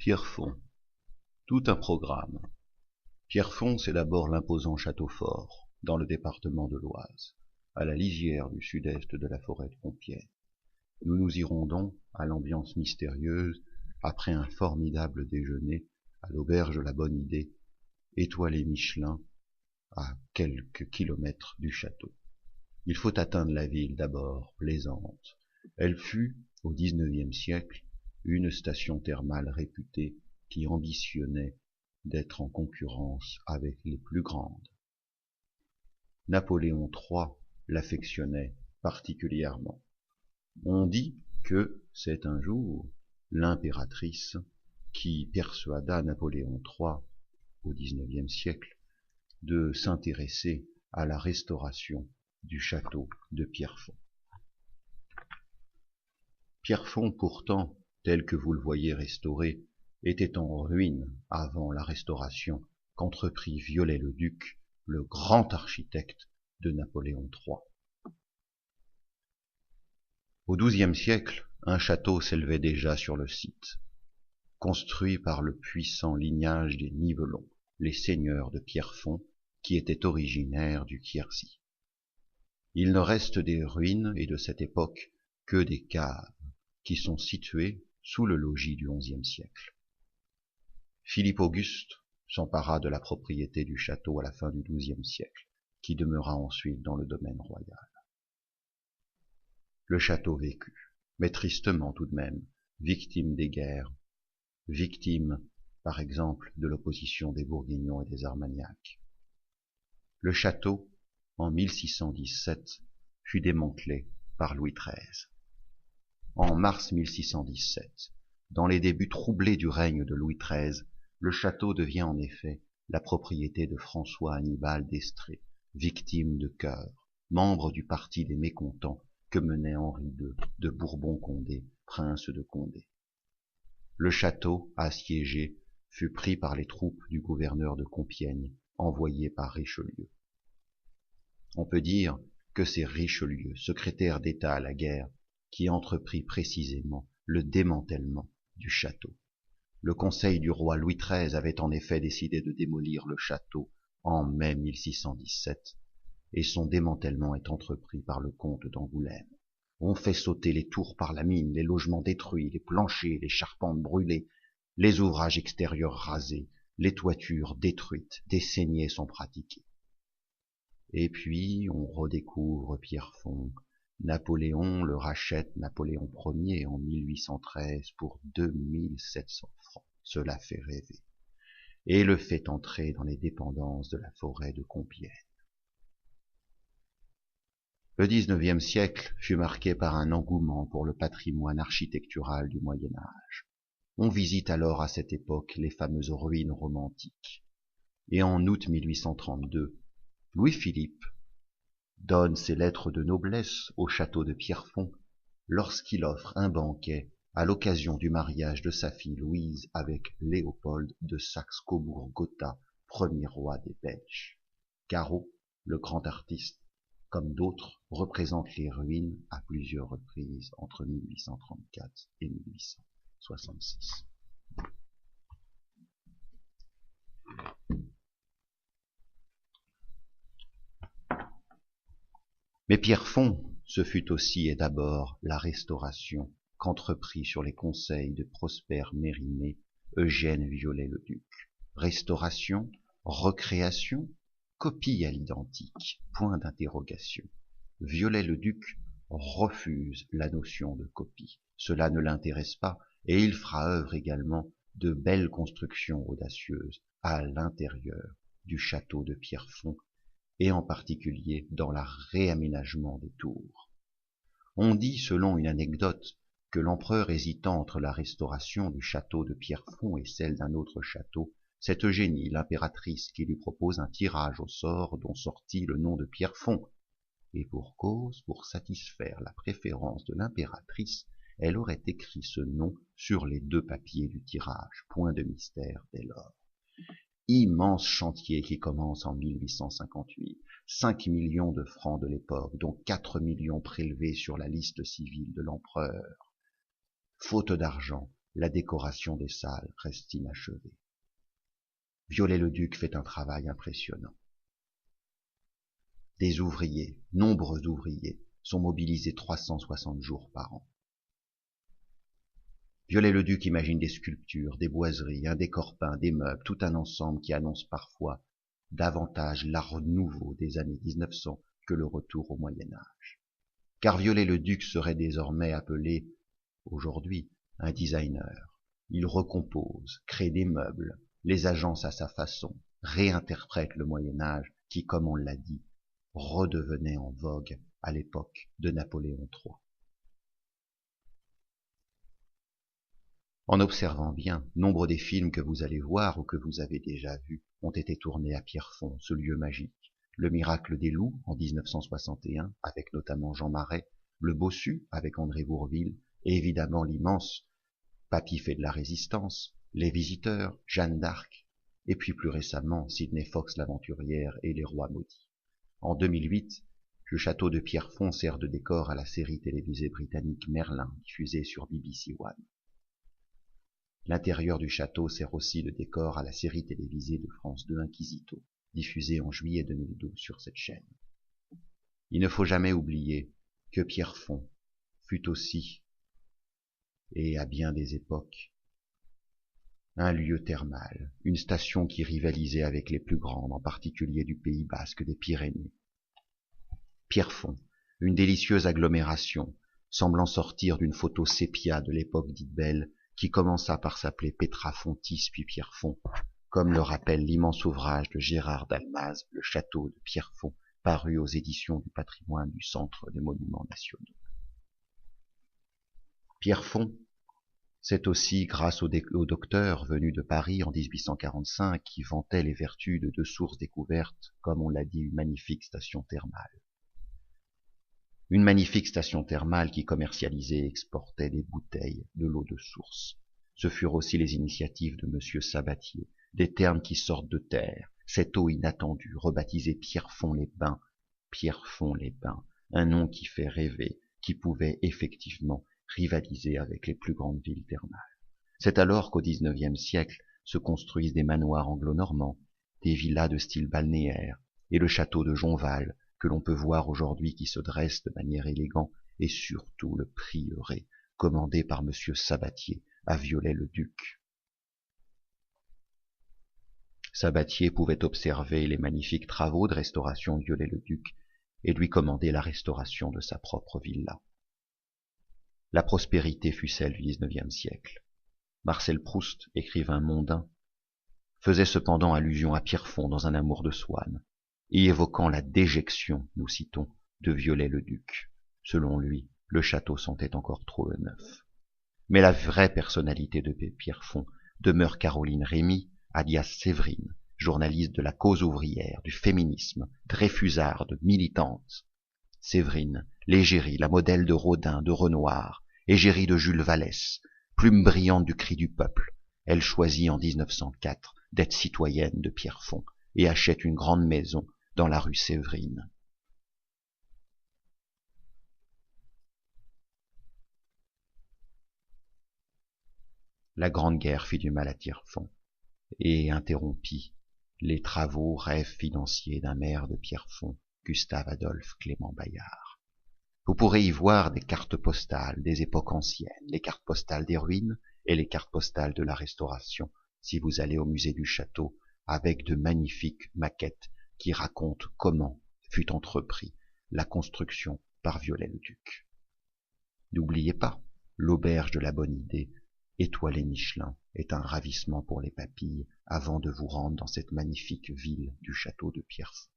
Pierrefonds, tout un programme. Pierrefonds, c'est d'abord l'imposant château fort, dans le département de l'Oise, à la lisière du sud-est de la forêt de Compiègne. Nous nous irons donc à l'ambiance mystérieuse, après un formidable déjeuner à l'auberge La Bonne Idée, étoilée Michelin, à quelques kilomètres du château. Il faut atteindre la ville d'abord, plaisante. Elle fut, au XIXe siècle, une station thermale réputée qui ambitionnait d'être en concurrence avec les plus grandes. Napoléon III l'affectionnait particulièrement. On dit que c'est un jour l'impératrice qui persuada Napoléon III, au XIXe siècle, de s'intéresser à la restauration du château de Pierrefonds. Pierrefonds, pourtant, tel que vous le voyez restauré, était en ruine avant la restauration qu'entreprit Viollet-le-Duc, le grand architecte de Napoléon III. Au XIIe siècle, un château s'élevait déjà sur le site, construit par le puissant lignage des Nivelon, les seigneurs de Pierrefonds, qui étaient originaires du Quercy. Il ne reste des ruines et de cette époque que des caves, qui sont situées sous le logis du XIe siècle. Philippe Auguste s'empara de la propriété du château à la fin du XIIe siècle, qui demeura ensuite dans le domaine royal. Le château vécut, mais tristement tout de même, victime des guerres, victime, par exemple, de l'opposition des Bourguignons et des Armagnacs. Le château, en 1617, fut démantelé par Louis XIII. En mars 1617, dans les débuts troublés du règne de Louis XIII, le château devient en effet la propriété de François Annibal d'Estrées, victime de cœur, membre du parti des mécontents que menait Henri II de Bourbon-Condé, prince de Condé. Le château, assiégé, fut pris par les troupes du gouverneur de Compiègne, envoyé par Richelieu. On peut dire que c'est Richelieu, secrétaire d'État à la guerre, qui entreprit précisément le démantèlement du château. Le conseil du roi Louis XIII avait en effet décidé de démolir le château en mai 1617, et son démantèlement est entrepris par le comte d'Angoulême. On fait sauter les tours par la mine, les logements détruits, les planchers, les charpentes brûlées, les ouvrages extérieurs rasés, les toitures détruites, des saignées sont pratiquées. Et puis on redécouvre Pierrefonds. Napoléon le rachète, Napoléon Ier, en 1813 pour 2700 francs. Cela fait rêver. Et le fait entrer dans les dépendances de la forêt de Compiègne. Le XIXe siècle fut marqué par un engouement pour le patrimoine architectural du Moyen Âge. On visite alors à cette époque les fameuses ruines romantiques. Et en août 1832, Louis-Philippe donne ses lettres de noblesse au château de Pierrefonds lorsqu'il offre un banquet à l'occasion du mariage de sa fille Louise avec Léopold de Saxe-Cobourg-Gotha, premier roi des Belges. Caro, le grand artiste, comme d'autres, représente les ruines à plusieurs reprises entre 1834 et 1866. Mais Pierrefonds, ce fut aussi et d'abord la restauration qu'entreprit sur les conseils de Prosper Mérimée Eugène Viollet-le-Duc. Restauration, recréation, copie à l'identique, point d'interrogation. Viollet-le-Duc refuse la notion de copie. Cela ne l'intéresse pas et il fera œuvre également de belles constructions audacieuses à l'intérieur du château de Pierrefonds et en particulier dans le réaménagement des tours. On dit, selon une anecdote, que l'empereur hésitant entre la restauration du château de Pierrefonds et celle d'un autre château, c'est Eugénie, l'impératrice, qui lui propose un tirage au sort dont sortit le nom de Pierrefonds. Et pour cause, pour satisfaire la préférence de l'impératrice, elle aurait écrit ce nom sur les deux papiers du tirage, point de mystère dès lors. Immense chantier qui commence en 1858, 5 millions de francs de l'époque, dont 4 millions prélevés sur la liste civile de l'empereur. Faute d'argent, la décoration des salles reste inachevée. Viollet-le-Duc fait un travail impressionnant. Des ouvriers, nombreux ouvriers, sont mobilisés 360 jours par an. Viollet-le-Duc imagine des sculptures, des boiseries, un décor peint, des meubles, tout un ensemble qui annonce parfois davantage l'art nouveau des années 1900 que le retour au Moyen-Âge. Car Viollet-le-Duc serait désormais appelé, aujourd'hui, un designer. Il recompose, crée des meubles, les agence à sa façon, réinterprète le Moyen-Âge qui, comme on l'a dit, redevenait en vogue à l'époque de Napoléon III. En observant bien, nombre des films que vous allez voir ou que vous avez déjà vus ont été tournés à Pierrefonds, ce lieu magique. Le Miracle des Loups en 1961, avec notamment Jean Marais, Le Bossu avec André Bourvil, et évidemment l'immense Papy fait de la Résistance, Les Visiteurs, Jeanne d'Arc, et puis plus récemment Sidney Fox l'Aventurière et Les Rois Maudits. En 2008, le château de Pierrefonds sert de décor à la série télévisée britannique Merlin, diffusée sur BBC One. L'intérieur du château sert aussi de décor à la série télévisée de France 2 Inquisito, diffusée en juillet 2012 sur cette chaîne. Il ne faut jamais oublier que Pierrefonds fut aussi, et à bien des époques, un lieu thermal, une station qui rivalisait avec les plus grandes, en particulier du Pays Basque, des Pyrénées. Pierrefonds, une délicieuse agglomération, semblant sortir d'une photo sépia de l'époque dite belle, qui commença par s'appeler Petra Fontis puis Pierrefonds, comme le rappelle l'immense ouvrage de Gérard Dalmaz, Le château de Pierrefonds, paru aux éditions du patrimoine du Centre des Monuments Nationaux. Pierrefonds, c'est aussi grâce au docteur venu de Paris en 1845 qui vantait les vertus de deux sources découvertes, comme on l'a dit, une magnifique station thermale. Une magnifique station thermale qui commercialisait et exportait des bouteilles de l'eau de source. Ce furent aussi les initiatives de monsieur Sabatier, des termes qui sortent de terre, cette eau inattendue, rebaptisée Pierrefonds-les-Bains, Pierrefonds-les-Bains, un nom qui fait rêver, qui pouvait effectivement rivaliser avec les plus grandes villes thermales. C'est alors qu'au XIXe siècle se construisent des manoirs anglo-normands, des villas de style balnéaire, et le château de Jonval, que l'on peut voir aujourd'hui qui se dresse de manière élégante, et surtout le prieuré, commandé par monsieur Sabatier à Viollet-le-Duc. Sabatier pouvait observer les magnifiques travaux de restauration de Viollet-le-Duc et lui commander la restauration de sa propre villa. La prospérité fut celle du XIXe siècle. Marcel Proust, écrivain mondain, faisait cependant allusion à Pierrefonds dans Un amour de Swann, et évoquant la déjection, nous citons, de Viollet-le-Duc. Selon lui, le château sentait encore trop le neuf. Mais la vraie personnalité de Pierrefonds demeure Caroline Rémy, alias Séverine, journaliste de la cause ouvrière, du féminisme, dreyfusarde, militante. Séverine, l'égérie, la modèle de Rodin, de Renoir, égérie de Jules Vallès, plume brillante du cri du peuple, elle choisit en 1904 d'être citoyenne de Pierrefonds et achète une grande maison dans la rue Séverine. La Grande Guerre fit du mal à Pierrefonds et interrompit les travaux, rêves financiers d'un maire de Pierrefonds, Gustave Adolphe Clément Bayard. Vous pourrez y voir des cartes postales des époques anciennes, les cartes postales des ruines et les cartes postales de la Restauration, si vous allez au musée du château, avec de magnifiques maquettes qui racontent comment fut entrepris la construction par Viollet-le-Duc. N'oubliez pas, l'auberge de la Bonne Idée, étoilée Michelin, est un ravissement pour les papilles avant de vous rendre dans cette magnifique ville du château de Pierrefonds.